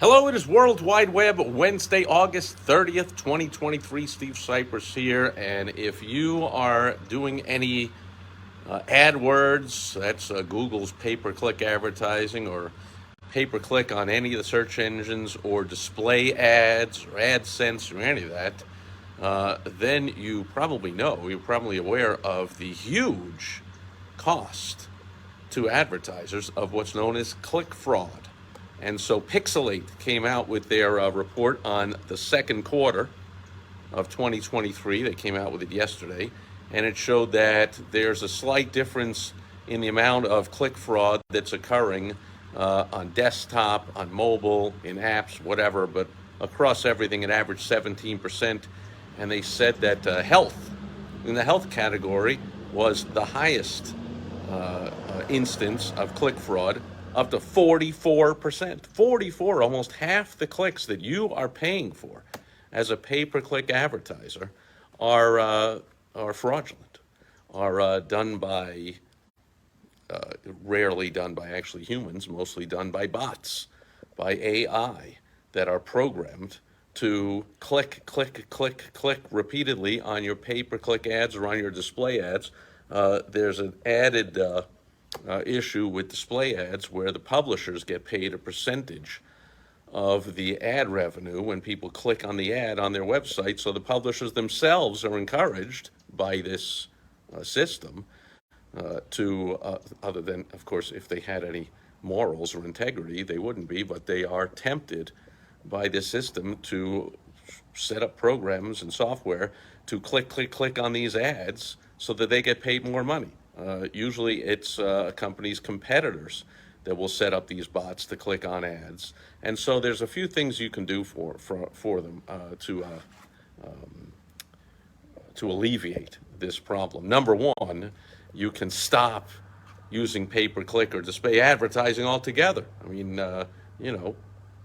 Hello, it is World Wide Web, Wednesday, August 30th, 2023. Steve Sipress here. And if you are doing any AdWords, that's Google's pay-per-click advertising, or pay-per-click on any of the search engines, or display ads, or AdSense, or any of that, then you're probably aware of the huge cost to advertisers of what's known as click fraud. And so Pixelate came out with their report on the second quarter of 2023. They came out with it yesterday, and it showed that there's a slight difference in the amount of click fraud that's occurring on desktop, on mobile, in apps, whatever, but across everything, it averaged 17%. And they said that health, in the health category, was the highest instance of click fraud, up to 44%. 44, almost half the clicks that you are paying for as a pay-per-click advertiser are fraudulent, are done by, rarely done by actually humans, mostly done by bots, by AI that are programmed to click, click, click, click repeatedly on your pay-per-click ads or on your display ads. There's an added issue with display ads where the publishers get paid a percentage of the ad revenue when people click on the ad on their website. So the publishers themselves are encouraged by this system other than, of course, if they had any morals or integrity, they wouldn't be, but they are tempted by this system to set up programs and software to click, click, click on these ads so that they get paid more money. Usually it's a company's competitors that will set up these bots to click on ads. And so there's a few things you can do for them to alleviate this problem. Number one, you can stop using pay-per-click or display advertising altogether. I mean,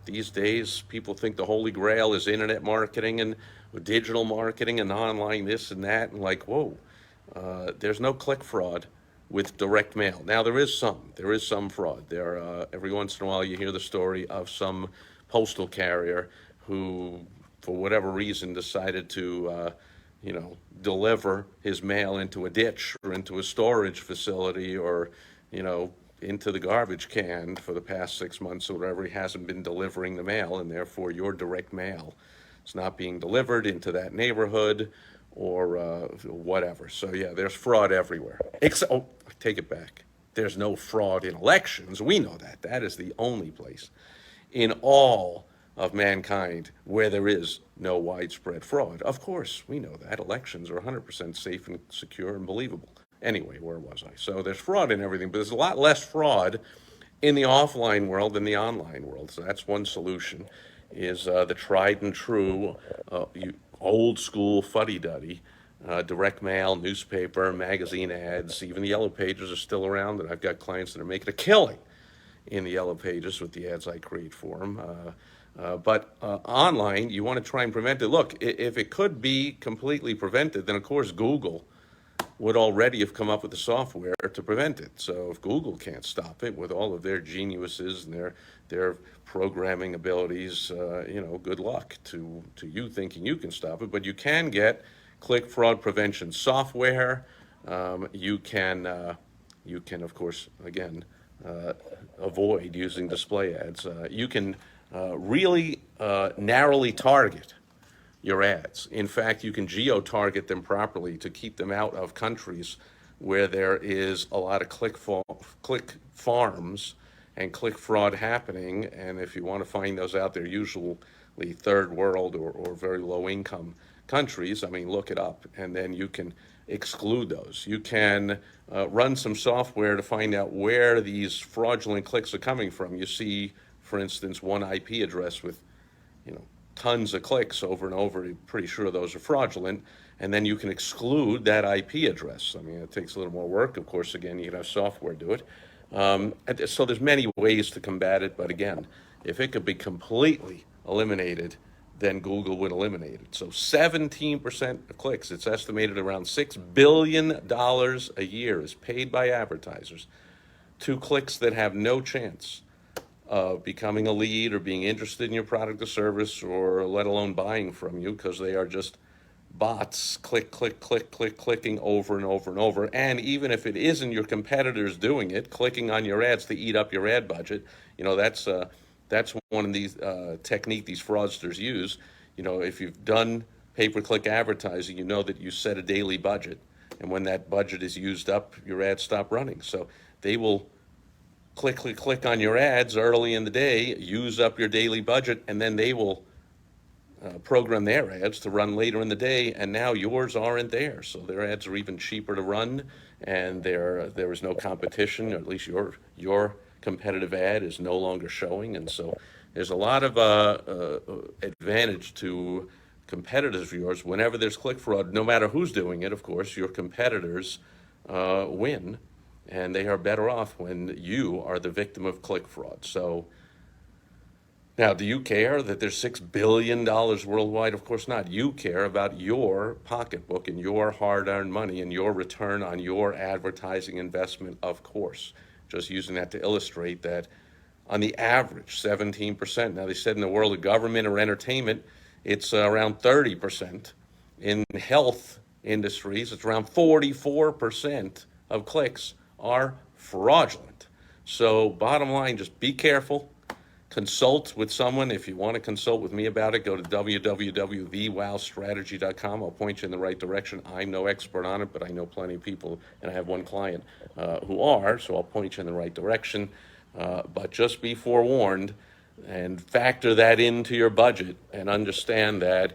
these days people think the holy grail is internet marketing and digital marketing and online this and that, and like, whoa. There's no click fraud with direct mail. Now there is some fraud. Every once in a while you hear the story of some postal carrier who, for whatever reason, decided to, deliver his mail into a ditch or into a storage facility or, into the garbage can for the past 6 months or whatever. He hasn't been delivering the mail, and therefore your direct mail is not being delivered into that neighborhood or whatever. So yeah, there's fraud everywhere. I take it back. There's no fraud in elections. We know that. That is the only place in all of mankind where there is no widespread fraud. Of course, we know that. Elections are 100% safe and secure and believable. Anyway, where was I? So there's fraud in everything, but there's a lot less fraud in the offline world than the online world. So that's one solution, is the tried and true old school fuddy-duddy, direct mail, newspaper, magazine ads. Even the yellow pages are still around, and I've got clients that are making a killing in the yellow pages with the ads I create for them. But online, you want to try and prevent it. Look, if it could be completely prevented, then of course Google would already have come up with the software to prevent it. So if Google can't stop it with all of their geniuses and their programming abilities, good luck to you thinking you can stop it. But you can get click fraud prevention software. You can, of course, again, avoid using display ads. You can really narrowly target your ads. In fact, you can geo-target them properly to keep them out of countries where there is a lot of click farms and click fraud happening. And if you want to find those out, they're usually third world or very low income countries. I mean, look it up, and then you can exclude those. You can run some software to find out where these fraudulent clicks are coming from. You see, for instance, one IP address with, tons of clicks over and over. You're pretty sure those are fraudulent, and then you can exclude that IP address. I mean, it takes a little more work. Of course, again, you can have software do it. So there's many ways to combat it, but again, if it could be completely eliminated, then Google would eliminate it. So 17% of clicks, it's estimated around $6 billion a year is paid by advertisers to clicks that have no chance becoming a lead or being interested in your product or service, or let alone buying from you, because they are just bots, click, click, click, click, clicking over and over and over. And even if it isn't your competitors doing it, clicking on your ads to eat up your ad budget, that's one of these technique these fraudsters use. If you've done pay-per-click advertising, you know that you set a daily budget, and when that budget is used up, your ads stop running. So they will click, click, click on your ads early in the day, use up your daily budget, and then they will program their ads to run later in the day, and now yours aren't there. So their ads are even cheaper to run, and there is no competition, or at least your competitive ad is no longer showing. And so there's a lot of advantage to competitors of yours whenever there's click fraud. No matter who's doing it, of course, your competitors win, and they are better off when you are the victim of click fraud. So now, do you care that there's $6 billion worldwide? Of course not. You care about your pocketbook and your hard-earned money and your return on your advertising investment, of course. Just using that to illustrate that on the average, 17%. Now, they said in the world of government or entertainment, it's around 30%. In health industries, it's around 44% of clicks are fraudulent. So bottom line, just be careful. Consult with someone. If you want to consult with me about it, go to www.thewowstrategy.com. I'll point you in the right direction. I'm no expert on it, but I know plenty of people, and I have one client who are, so I'll point you in the right direction. But just be forewarned and factor that into your budget and understand that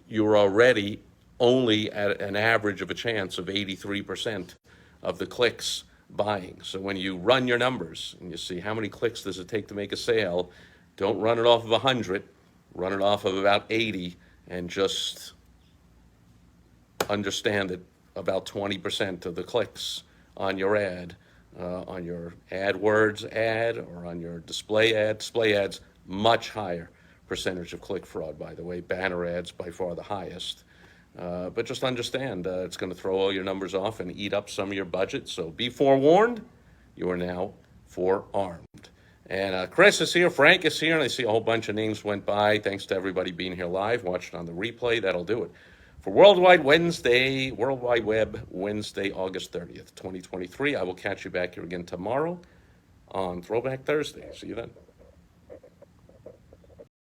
you're already only at an average of a chance of 83% of the clicks buying. So when you run your numbers and you see how many clicks does it take to make a sale, don't run it off of 100, run it off of about 80, and just understand that about 20% of the clicks on your ad, on your AdWords ad or on your display ads, much higher percentage of click fraud, by the way. Banner ads by far the highest. But just understand, it's going to throw all your numbers off and eat up some of your budget. So be forewarned. You are now forearmed. And Chris is here, Frank is here, and I see a whole bunch of names went by. Thanks to everybody being here live, watching on the replay. That'll do it for World Wide Web Wednesday, August 30th, 2023. I will catch you back here again tomorrow on Throwback Thursday. See you then.